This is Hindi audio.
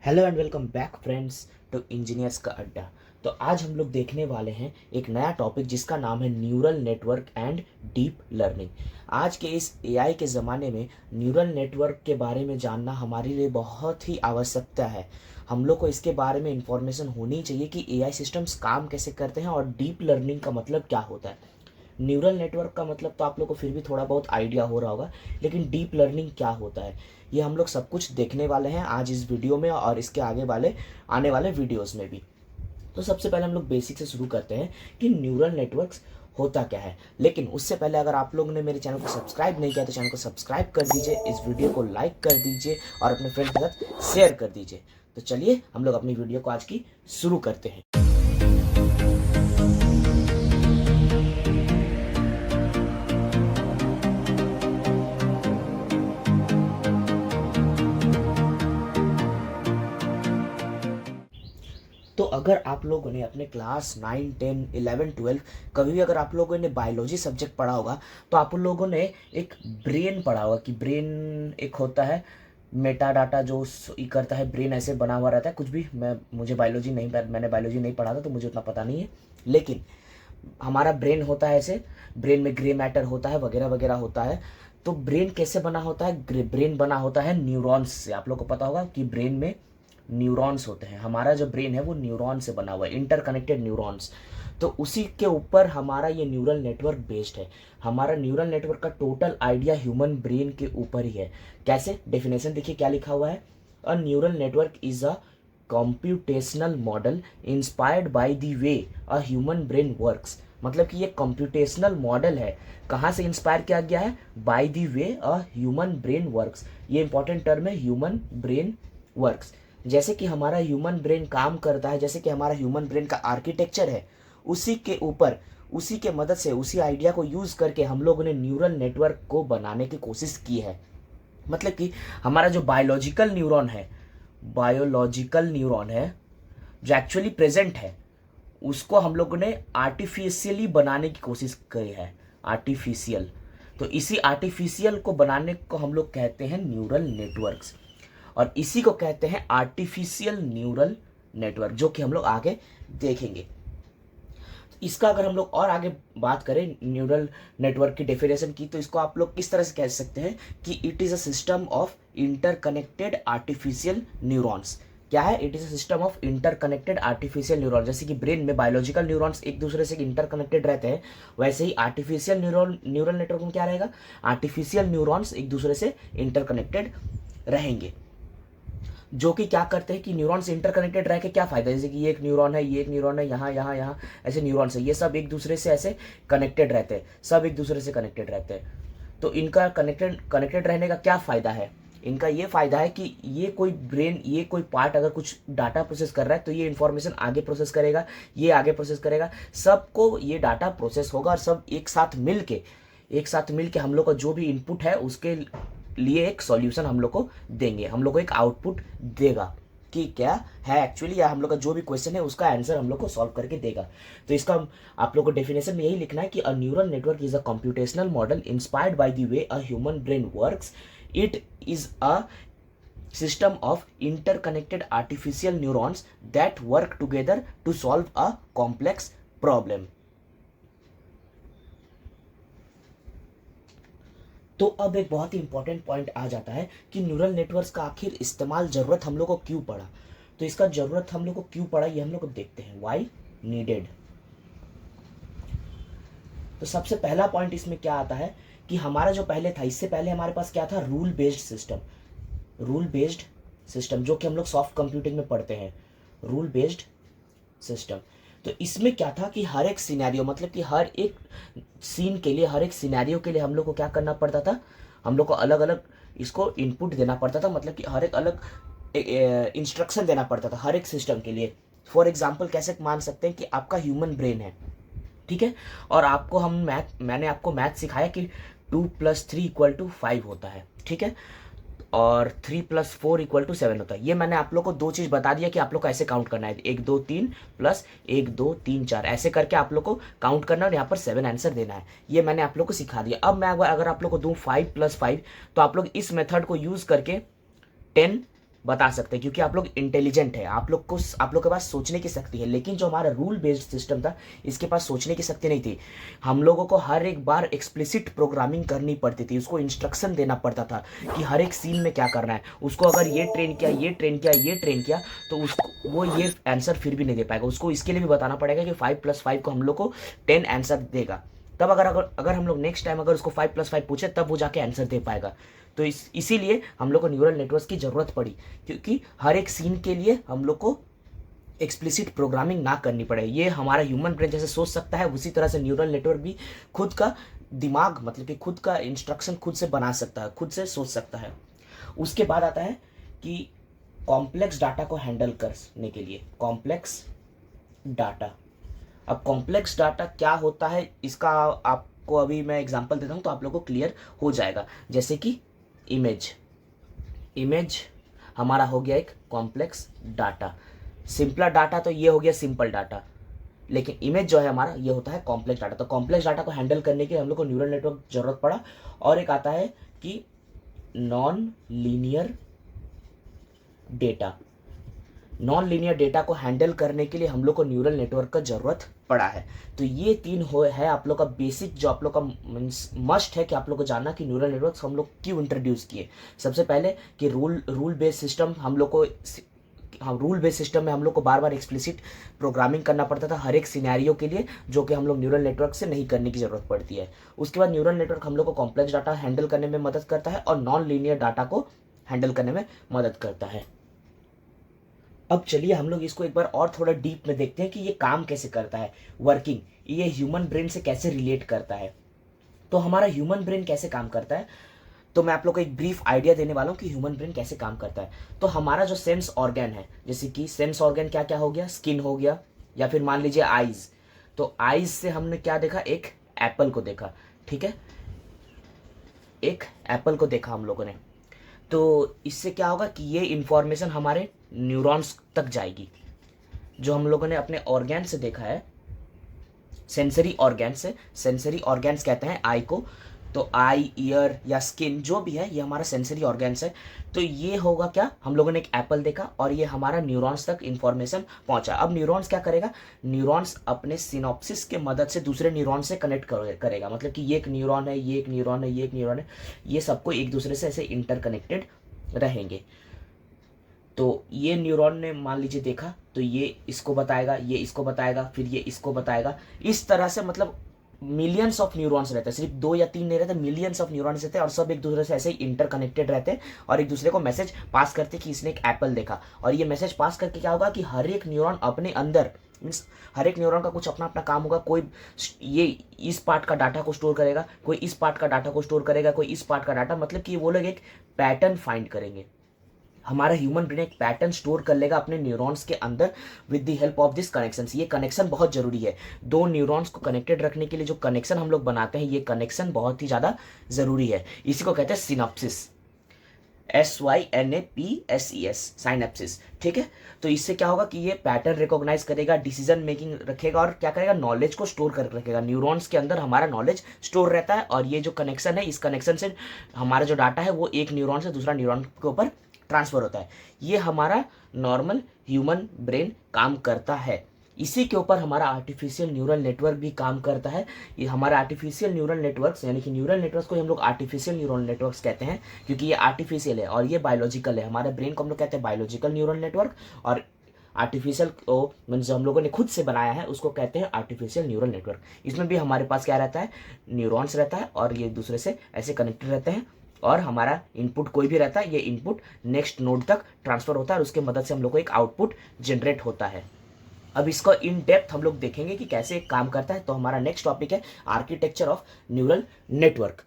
Hello and welcome back friends to engineers का अड्डा। तो आज हम लोग देखने वाले हैं एक नया टॉपिक जिसका नाम है neural network and deep learning. आज के इस एआई के ज़माने में न्यूरल नेटवर्क के बारे में जानना हमारे लिए बहुत ही आवश्यकता है। हम लोग को इसके बारे में इंफॉर्मेशन होनी चाहिए कि एआई सिस्टम्स काम कैसे करते हैं और डीप लर्निंग का मतलब क्या होता है। न्यूरल नेटवर्क का मतलब तो आप लोग को फिर भी थोड़ा बहुत आइडिया हो रहा होगा, लेकिन डीप लर्निंग क्या होता है ये हम लोग सब कुछ देखने वाले हैं आज इस वीडियो में और इसके आगे वाले आने वाले वीडियोस में भी। तो सबसे पहले हम लोग बेसिक से शुरू करते हैं कि न्यूरल नेटवर्क्स होता क्या है। लेकिन उससे पहले अगर आप लोगों ने मेरे चैनल को सब्सक्राइब नहीं किया तो चैनल को सब्सक्राइब कर दीजिए, इस वीडियो को लाइक कर दीजिए और अपने फ्रेंड के साथ शेयर कर दीजिए। तो चलिए हम लोग अपनी वीडियो को आज की शुरू करते हैं। तो अगर आप लोगों ने अपने क्लास 9, 10, 11, 12 कभी भी अगर आप लोगों ने बायोलॉजी सब्जेक्ट पढ़ा होगा तो आप लोगों ने एक ब्रेन पढ़ा होगा कि ब्रेन एक होता है मेटा डाटा जो करता है। ब्रेन ऐसे बना हुआ रहता है कुछ भी, मैंने बायोलॉजी नहीं पढ़ा था तो मुझे उतना पता नहीं है, लेकिन हमारा ब्रेन होता है ऐसे, ब्रेन में ग्रे मैटर होता है वगैरह वगैरह होता है। तो ब्रेन कैसे बना होता है? ब्रेन बना होता है न्यूरॉन्स से। आप लोग को पता होगा कि ब्रेन में न्यूरॉन्स होते हैं। हमारा जो ब्रेन है वो न्यूरॉन से बना हुआ है, इंटरकनेक्टेड न्यूरॉन्स। तो उसी के ऊपर हमारा ये न्यूरल नेटवर्क बेस्ड है। हमारा न्यूरल नेटवर्क का टोटल आइडिया ह्यूमन ब्रेन के ऊपर ही है। कैसे? डेफिनेशन देखिए क्या लिखा हुआ है। A neural network is a computational model inspired by the way a human brain works. मतलब कि ये कंप्यूटेशनल मॉडल है। कहाँ से इंस्पायर किया गया है? By the way a human brain works. ये इंपॉर्टेंट टर्म है, ह्यूमन ब्रेन वर्क्स। जैसे कि हमारा ह्यूमन ब्रेन काम करता है, जैसे कि हमारा ह्यूमन ब्रेन का आर्किटेक्चर है, उसी के ऊपर उसी के मदद से उसी आइडिया को यूज करके हम लोगों ने न्यूरल नेटवर्क को बनाने की कोशिश की है। मतलब कि हमारा जो बायोलॉजिकल न्यूरॉन है जो एक्चुअली प्रेजेंट है, उसको हम लोगों ने आर्टिफिशियली बनाने की कोशिश की है। आर्टिफिशियल। तो इसी आर्टिफिशियल को बनाने को हम लोग कहते हैं न्यूरल नेटवर्क्स, और इसी को कहते हैं आर्टिफिशियल न्यूरल नेटवर्क, जो कि हम लोग आगे देखेंगे। इसका अगर हम लोग और आगे बात करें न्यूरल नेटवर्क की डेफिनेशन की, तो इसको आप लोग किस तरह से कह सकते हैं कि it is a system of interconnected artificial neurons. क्या है? It is a system of interconnected artificial neuron. जैसे कि ब्रेन में बायोलॉजिकल न्यूरॉन्स एक दूसरे से इंटरकनेक्टेड रहते हैं, वैसे ही आर्टिफिशियल न्यूरल नेटवर्क में क्या रहेगा? आर्टिफिशियल न्यूरॉन्स एक दूसरे से इंटरकनेक्टेड रहेंगे, जो कि क्या करते हैं कि न्यूरॉन्स इंटरकनेक्टेड रह के क्या फायदा है? जैसे कि ये एक न्यूरॉन है, ये एक न्यूरॉन है, यहाँ यहाँ यहाँ ऐसे न्यूरॉन्स है, ये सब एक दूसरे से ऐसे कनेक्टेड रहते हैं, सब एक दूसरे से कनेक्टेड रहते हैं। तो इनका कनेक्टेड कनेक्टेड रहने का क्या फ़ायदा है? इनका ये फ़ायदा है कि ये कोई पार्ट अगर कुछ डाटा प्रोसेस कर रहा है तो ये इन्फॉर्मेशन आगे प्रोसेस करेगा, ये आगे प्रोसेस करेगा, सबको ये डाटा प्रोसेस होगा और सब एक साथ मिल के हम लोग का जो भी इनपुट है उसके लिए एक सॉल्यूशन हम लोग को देंगे, हम लोग को एक आउटपुट देगा कि क्या है एक्चुअली, या हम लोग का जो भी क्वेश्चन है उसका आंसर हम लोग को सॉल्व करके देगा। तो इसका आप लोग को डेफिनेशन में यही लिखना है कि a neural network is a computational model inspired by the way a human brain works. It is a system of interconnected artificial neurons that work together to solve a complex problem। तो अब एक बहुत ही इंपॉर्टेंट पॉइंट आ जाता है कि न्यूरल नेटवर्क्स का आखिर इस्तेमाल ज़रूरत हम लोग को क्यों पड़ा। तो इसका ज़रूरत हम लोग को क्यों पड़ा ये हम लोग को देखते हैं, वाई नीडेड। तो सबसे पहला पॉइंट इसमें क्या आता है कि हमारा जो पहले था, इससे पहले हमारे पास क्या था? रूल बेस्ड सिस्टम, जो कि हम लोग सॉफ्ट कंप्यूटिंग में पढ़ते हैं, रूल बेस्ड सिस्टम। तो इसमें क्या था कि हर एक सिनेरियो, मतलब कि हर एक सीन के लिए, हर एक सिनेरियो के लिए हम लोग को क्या करना पड़ता था? हम लोग को अलग अलग इसको इनपुट देना पड़ता था, मतलब कि हर एक अलग इंस्ट्रक्शन देना पड़ता था हर एक सिस्टम के लिए। फॉर एग्जाम्पल कैसे मान सकते हैं कि आपका ह्यूमन ब्रेन है, ठीक है, और मैंने आपको मैथ सिखाया कि 2+3=5 होता है, ठीक है, और 3+4=7 होता है। ये मैंने आप लोग को दो चीज़ बता दिया कि आप लोग को ऐसे काउंट करना है, 1 2 3 प्लस 1 2 3 4 ऐसे करके आप लोग को काउंट करना और यहाँ पर 7 आंसर देना है। ये मैंने आप लोग को सिखा दिया। अब मैं अगर आप लोग को दूँ 5+5, तो आप लोग इस मेथड को यूज़ करके 10 बता सकते हैं, क्योंकि आप लोग इंटेलिजेंट है, आप लोग के पास सोचने की शक्ति है। लेकिन जो हमारा रूल बेस्ड सिस्टम था, इसके पास सोचने की शक्ति नहीं थी। हम लोगों को हर एक बार एक्सप्लिसिट प्रोग्रामिंग करनी पड़ती थी, उसको इंस्ट्रक्शन देना पड़ता था कि हर एक सीन में क्या करना है। उसको अगर ये ट्रेन किया, ये ट्रेन किया, ये ट्रेन किया, तो उसको वो ये आंसर फिर भी नहीं दे पाएगा। उसको इसके लिए भी बताना पड़ेगा कि 5+5 को हम लोग को 10 आंसर देगा। तब अगर हम लोग नेक्स्ट टाइम अगर उसको 5+5 पूछे, तब वो जाके आंसर दे पाएगा। तो इसीलिए हम लोग को न्यूरल नेटवर्क की ज़रूरत पड़ी, क्योंकि हर एक सीन के लिए हम लोग को एक्सप्लिसिट प्रोग्रामिंग ना करनी पड़े। ये हमारा ह्यूमन ब्रेन जैसे सोच सकता है, उसी तरह से न्यूरल नेटवर्क भी खुद का दिमाग, मतलब कि खुद का इंस्ट्रक्शन खुद से बना सकता है, खुद से सोच सकता है। उसके बाद आता है कि कॉम्प्लेक्स डाटा को हैंडल करने के लिए कॉम्प्लेक्स डाटा। अब कॉम्प्लेक्स डाटा क्या होता है, इसका आपको अभी मैं एग्जांपल देता हूँ तो आप लोगों को क्लियर हो जाएगा। जैसे कि इमेज हमारा हो गया एक कॉम्प्लेक्स डाटा। सिंपल डाटा तो ये हो गया सिंपल डाटा, लेकिन इमेज जो है हमारा ये होता है कॉम्प्लेक्स डाटा। तो कॉम्प्लेक्स डाटा को हैंडल करने के लिए हम लोग को न्यूरल नेटवर्क जरूरत पड़ा। और एक आता है कि non linear data. Non linear data को हैंडल करने के लिए हम लोग को न्यूरल नेटवर्क का जरूरत पड़ा है। तो ये तीन है आप लोग का बेसिक, जो आप लोग का मस्ट है कि आप लोग को जानना कि न्यूरल नेटवर्क हम लोग क्यों इंट्रोड्यूस किए। सबसे पहले कि rule based system rule based system में हम लोग को बार बार एक्सप्लिसिट प्रोग्रामिंग करना पड़ता था हर एक सिनेरियो के लिए, जो कि हम लोग न्यूरल नेटवर्क से नहीं करने की जरूरत पड़ती है। उसके बाद न्यूरल नेटवर्क हम लोग को कॉम्प्लेक्स डाटा हैंडल करने में मदद करता है और नॉन लीनियर डाटा को हैंडल करने में मदद करता है। अब चलिए हम लोग इसको एक बार और थोड़ा डीप में देखते हैं कि ये काम कैसे करता है, वर्किंग, ये ह्यूमन ब्रेन से कैसे रिलेट करता है। तो हमारा ह्यूमन ब्रेन कैसे काम करता है, तो मैं आप लोग को एक ब्रीफ आइडिया देने वाला हूँ कि ह्यूमन ब्रेन कैसे काम करता है। तो हमारा जो सेंस ऑर्गन है, जैसे कि सेंस ऑर्गन क्या क्या हो गया, स्किन हो गया, या फिर मान लीजिए आईज। तो आईज से हमने क्या देखा, एक एप्पल को देखा, ठीक है, एक एप्पल को देखा हम लोगों ने। तो इससे क्या होगा कि ये इंफॉर्मेशन हमारे न्यूरॉन्स तक जाएगी, जो हम लोगों ने अपने ऑर्गन से देखा है, सेंसरी ऑर्गन्स कहते हैं आई को। तो आई, ईयर या स्किन जो भी है, ये हमारा सेंसरी ऑर्गन्स है। तो ये होगा क्या, हम लोगों ने एक एप्पल देखा और ये हमारा न्यूरॉन्स तक इंफॉर्मेशन पहुंचा। अब न्यूरॉन्स क्या करेगा, न्यूरॉन्स अपने सिनॉप्सिस के मदद से दूसरे न्यूरॉन से कनेक्ट करेगा। मतलब कि ये एक न्यूरॉन है, ये एक न्यूरॉन है, ये एक न्यूरॉन है, ये सबको एक दूसरे से ऐसे इंटरकनेक्टेड रहेंगे। तो ये न्यूरॉन ने मान लीजिए देखा, तो ये इसको बताएगा, ये इसको बताएगा, फिर ये इसको बताएगा। इस तरह से मतलब मिलियंस ऑफ न्यूरॉन्स रहते हैं, सिर्फ 2 या 3 नहीं रहते, मिलियंस ऑफ न्यूरॉन्स रहते हैं, और सब एक दूसरे से ऐसे ही इंटरकनेक्टेड रहते हैं और एक दूसरे को मैसेज पास करते हैं कि इसने एक एप्पल देखा। और ये मैसेज पास करके क्या होगा कि हर एक न्यूरॉन अपने अंदर, मीन्स हर एक न्यूरॉन का कुछ अपना अपना काम होगा। कोई ये इस पार्ट का डाटा को स्टोर करेगा, कोई इस पार्ट का डाटा को स्टोर करेगा, कोई इस पार्ट का डाटा, मतलब कि वो लोग एक पैटर्न फाइंड करेंगे। हमारा ह्यूमन ब्रेन एक पैटर्न स्टोर कर लेगा अपने न्यूरॉन्स के अंदर with the help of this connection. ये कनेक्शन बहुत जरूरी है, दो न्यूरॉन्स को कनेक्टेड रखने के लिए जो कनेक्शन हम लोग बनाते हैं, ये कनेक्शन बहुत ही ज़्यादा ज़रूरी है। इसी को कहते हैं सिनॉप्सिस, SYNAPSES, साइनेप्सिस, ठीक है। तो इससे क्या होगा कि ये पैटर्न रिकॉग्नाइज करेगा, डिसीजन मेकिंग रखेगा और क्या करेगा, नॉलेज को स्टोर कर रखेगा। न्यूरॉन्स के अंदर हमारा नॉलेज स्टोर रहता है और ये जो कनेक्शन है, इस कनेक्शन से हमारा जो डाटा है वो एक न्यूरॉन से दूसरा न्यूरॉन के ऊपर ट्रांसफर होता है। ये हमारा नॉर्मल ह्यूमन ब्रेन काम करता है। इसी के ऊपर हमारा आर्टिफिशियल न्यूरल नेटवर्क भी काम करता है। ये हमारा आर्टिफिशियल न्यूरल नेटवर्क्स, यानी कि न्यूरल नेटवर्क्स को हम लोग आर्टिफिशियल न्यूरल नेटवर्क्स कहते हैं, क्योंकि ये आर्टिफिशियल है और ये बायोलॉजिकल है। हमारे ब्रेन को हम लोग कहते हैं बायोलॉजिकल न्यूरल नेटवर्क, और आर्टिफिशियल को मीन्स जो हम लोगों ने खुद से बनाया है उसको कहते हैं आर्टिफिशियल न्यूरल नेटवर्क। इसमें भी हमारे पास क्या रहता है, न्यूरॉन्स रहता है और ये दूसरे से ऐसे कनेक्टेड रहते हैं, और हमारा इनपुट कोई भी रहता है, ये इनपुट नेक्स्ट नोड तक ट्रांसफर होता है और उसके मदद से हम लोग को एक आउटपुट जनरेट होता है। अब इसको इन डेप्थ हम लोग देखेंगे कि कैसे काम करता है। तो हमारा नेक्स्ट टॉपिक है आर्किटेक्चर ऑफ न्यूरल नेटवर्क।